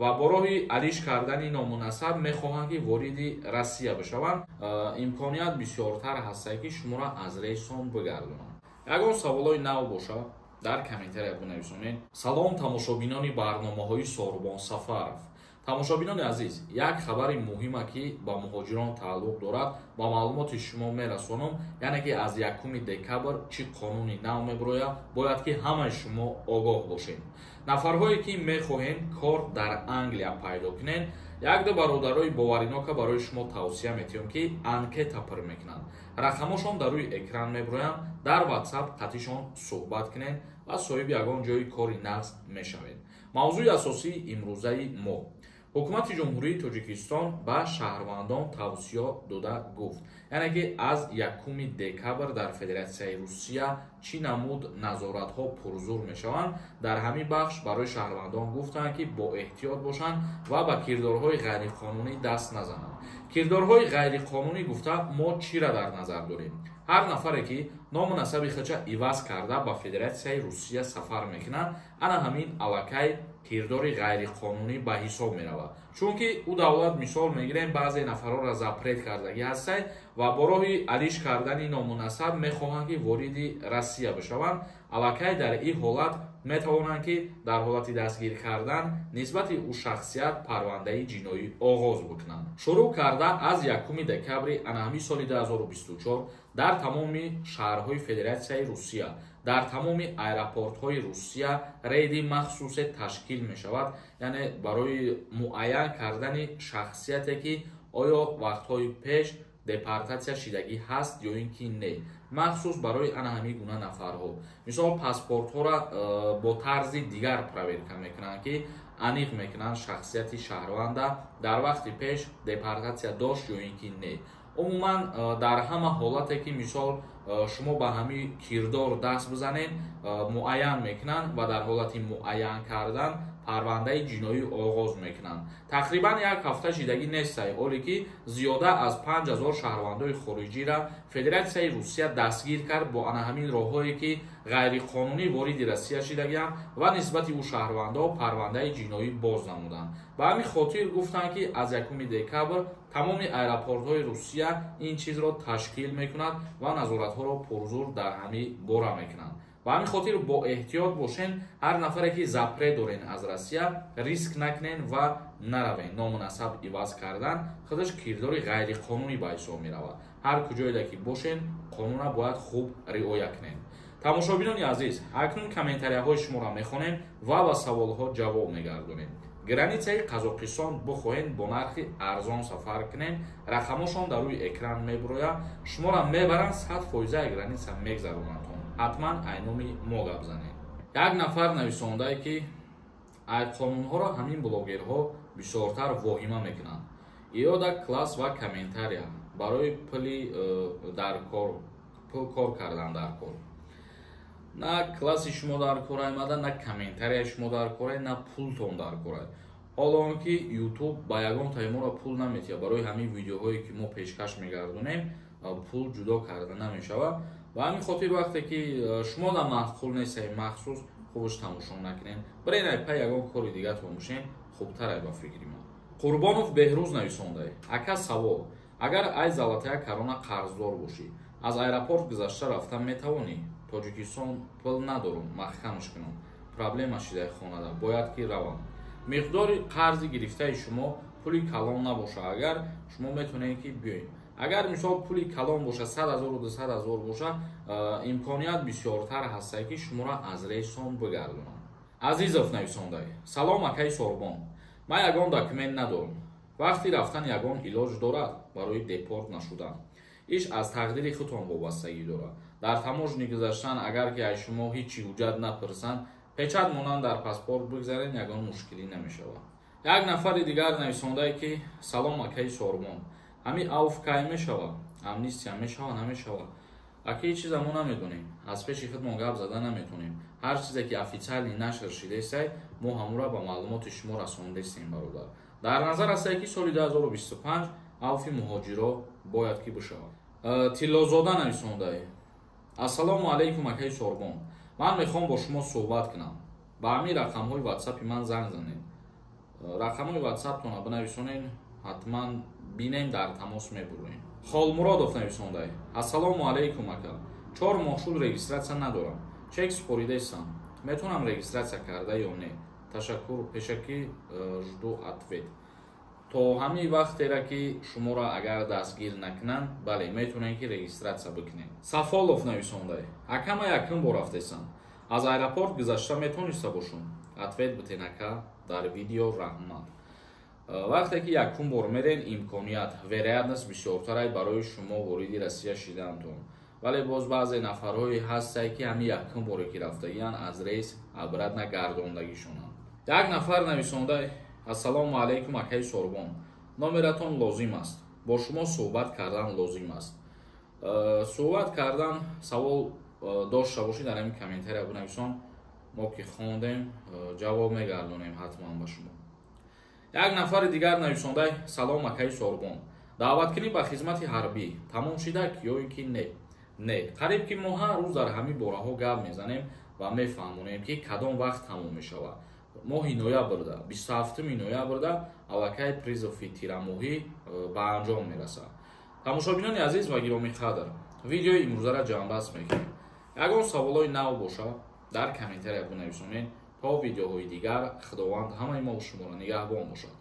ва бо роҳи алиш кардани номунасаб мехоҳанд ки вориди Россия бишаванд, имконият бисёртар ҳастае ки шуморо аз рейсон бигардонанд. ягон саволои нав боша дар комментария бинависонед. Салом тамошобинони барномаҳои Сорбон Сафаров. тамошобинони азиз, як хабари муҳима ки ба муҳоҷирон тааллуқ дорад ба маълумоти шумо мерасонам, яъне ки аз 1 декабр чӣ қонуни нав мебирояд, бояд ки ҳамаи шумо огоҳ бошед. нафарҳое ки мехоҳед кор дар Англия пайдо кунед, як-ду бародарои боваринока барои шумо тавсия метиҳам ки анкета пур мекунанд. рақамошон дар рӯи экран мебироянд, дар WhatsApp қатишон суҳбат кунед ва соҳиби ягон ҷои кори нағз мешавед. мавзӯи асосии имрӯзаи мо. ҳукумати ҷумҳурии Тоҷикистон ба шаҳрвандон тавсия дода гуфт, яъне ки аз 1 декабр дар Федератсияи Русия чӣ намуд назоратҳо пурзур мешаванд. дар ҳамин бахш барои шаҳрвандон гуфтанд ки боэҳтиёт бошанд ва ба кирдорҳои ғайриқонунӣ даст назананд. кирдорҳои ғайриқонунӣ гуфта мо чиро дар назар дорем? ҳар нафаре ки ному насаби хача иваз карда ба Федератсияи Русия сафар мекунад, ана ҳамин аллакай кирдори ғайриқонунӣ ба ҳисоб меравад. чунки ӯ давлат мисол мегирем баъзе нафарҳоро запрет кардагӣ ҳастад ва бо роҳи алиш кардани номунасаб мехоҳанд ки вориди Россия бишаванд. аллакай дар ин ҳолат метавонанд ки дар ҳолати дастгир кардан нисбати ӯ шахсият парвандаи ҷиноӣ оғоз бикунанд. шурӯъ карда аз 1 декабри анаҳами соли 2024 дар тамоми шаҳрҳои Федератсияи Русия, дар тамоми аэропортҳои Русия рейди махсусе ташкил мешавад, яъне барои муайян кардани шахсияте ки оё вақтҳои пеш депортатсия шидагӣ ҳаст ё ин ки не, махсус барои ана ҳамин гуна нафарҳо. мисол паспортҳоро бо тарзи дигар проверка мекунанд ки аниқ мекунанд шахсияти шаҳрванда дар вақти пеш депортатсия дошт ё ин ки не. умуман дар ҳама ҳолате ки мисол шумо ба ҳамин кирдор даст бизанед, муайян мекунанд ва дар ҳолати муайян кардан парвандаи ҷиноӣ оғоз мекунанд. тақрибан 1 ҳафта шидагӣ нестае, оле ки зиёда аз 5000 шаҳрвандои хориҷиро Федератсияи Русия дастгир кард бо ана ҳамин роҳҳое ки ғайриқонунӣ вориди Россия шидагиянд ва нисбати ӯ шаҳрвандо парвандаи ҷиноӣ боз намуданд. ба ҳамин хотир гуфтанд ки аз 1 декабр тамоми аэропортҳои Русия ин чизро ташкил мекунад ва назоратҳоро пурзур дар ҳамин бора мекунанд. ба ҳамин хотир бо эҳтиёт бошен, ҳар нафаре ки запрет дорен аз Россия риск накунен ва наравен. номунасаб иваз кардан худаш кирдори ғайриқонунӣ ба ҳисоб меравад. ҳар куҷоеда ки бошен қонуна бояд хуб риоя кунен. тамошобинони азиз, акнун комментарияҳои шуморо мехонем ва ба саволҳо ҷавоб мегардонем. границаи Қазоқистон бихоҳед бо нархи арзон сафар кунед, рақамошон дар рӯи экран мебирояд, шуморо мебаранд 100% граница мегзаронанд. ҳатман айноми мо гап занед. як нафар нависондае ки қонунҳоро ҳамин блогерҳо бисёртар воҳима мекунанд. иёда класс ва комментария барои пули дар кор, пул кор кардан дар кор. на класси шумо дар кор омада, на комментарияи шумо дар кор, на пултон дар кор. ҳоло он ки YouTube ба ягон таймора пул наметиҳад, барои ҳамин видеоҳое ки мо пешкаш мегардонем пул ҷудо карда намешавад. ва ҳамин хотир вақте ки шумо да маъқул нестед махсус хубаш тамошо накунед, барои пай ягон кори дига тамошен хубтар ба фикри ман. Қурбонов Беҳрӯз нависондаe: ака савол, агар ай залатая карона қарздор бошӣ, аз аэропорт гузашта рафта метавонӣ? Тоҷикистон пул надорам, маҳкамаш кунам, проблема шидаи хонада, бояд ки равам. миқдори қарзи гирифтаи шумо пули калон набоша, агар шумо метавонед ки биёед. агар мисол пули калон боша 100,000 200,000 боша, имконият бисёртар ҳастае ки шуморо аз рейсон бигардонанд. Азизов нависондаe: салом акаи Сорбон, ман ягон документ надорам. вақти рафтан ягон илоҷ дорад барои депорт нашудан. иш аз тақдири худтон вобастагӣ дорад. дар таможни гузаштан агар ки аз шумо ҳичи ҳуҷҷат напурсанд, печат монанд дар паспорт бигзаред, ягон мушкилӣ намешавад. як нафари дигар нависондаe ки салом акаи Сорбон, ҳамин авфкай мешавад, амнистия мешавад, намешавад. аки чиза мо намедонем, аз пеши худмон гап зада наметонем. ҳар чизе ки официалӣ нашр шидааст, мо ҳамура ба маълумоти шумо расондастем бародар. дар назар астае ки соли 2025 авфи муҳоҷиро бояд ки бишавад. Тиллозода нависондаe: ассалому алайкум акаи Сорбон, ман мехоҳам бо шумо суҳбат кунам. ба ҳамин рақамҳои WhatsApp-и ман занг занед. рақамои WhatsApp-тона бинависонед, ҳатман бинем дар тамос мебурем. Холмуродов нависондай: ассалому алайкум ака, 4 моҳ шуд регистратсия надорам, чек споридесам, метавонам регистратсия карда ё не? Ташаккур, пешакӣ жду ответ. То ҳамин вақтера ки шуморо агар дастгир накунанд, бале метавонем ки регистратсия бикунем. Сафолов нависондай: ака ман якум бор рафтесам, аз аэропорт гузашта метавониста бошам? Ответ битен ака дар видео, раҳмат. вақте ки якум бор мерен, имконият, вероятност бисёртаре барои шумо вориди Россия шидаамтон. вале боз баъзе нафарҳое ҳастае ки ҳамин якум боре ки рафтагиянд аз рейс обратно гардондагишонанд. як нафар нависондай: ассалому алайкум акаи Сорбон, номератон лозим аст, бо шумо суҳбат кардан лозим аст. суҳбат кардан савол дошта бошед, дар ҳамин комментария бинависон, мо ки хондем ҷавоб мегардонем ҳатман ба шумо. як нафари дигар нависондай: салом акаи Сорбон, даъваткунӣ ба хизмати ҳарбӣ тамом шидак ё ин ки не? Не, қариб ки мо ҳар рӯз дар ҳамин бораҳо гап мезанем ва мефаҳмонем ки кадом вақт тамом мешавад. моҳи ноябрда, 27 ноябрда аллакай призови тирамоҳӣ ба анҷом мерасад. тамошобинони азиз ва гиромиқадр, видеои имрӯзаро ҷамъбаст мекунем. ягон саволои нав боша, дар комментария бинависонед. то видеоҳои дигар, худованд ҳамаи мо шуморо нигаҳбон бошад.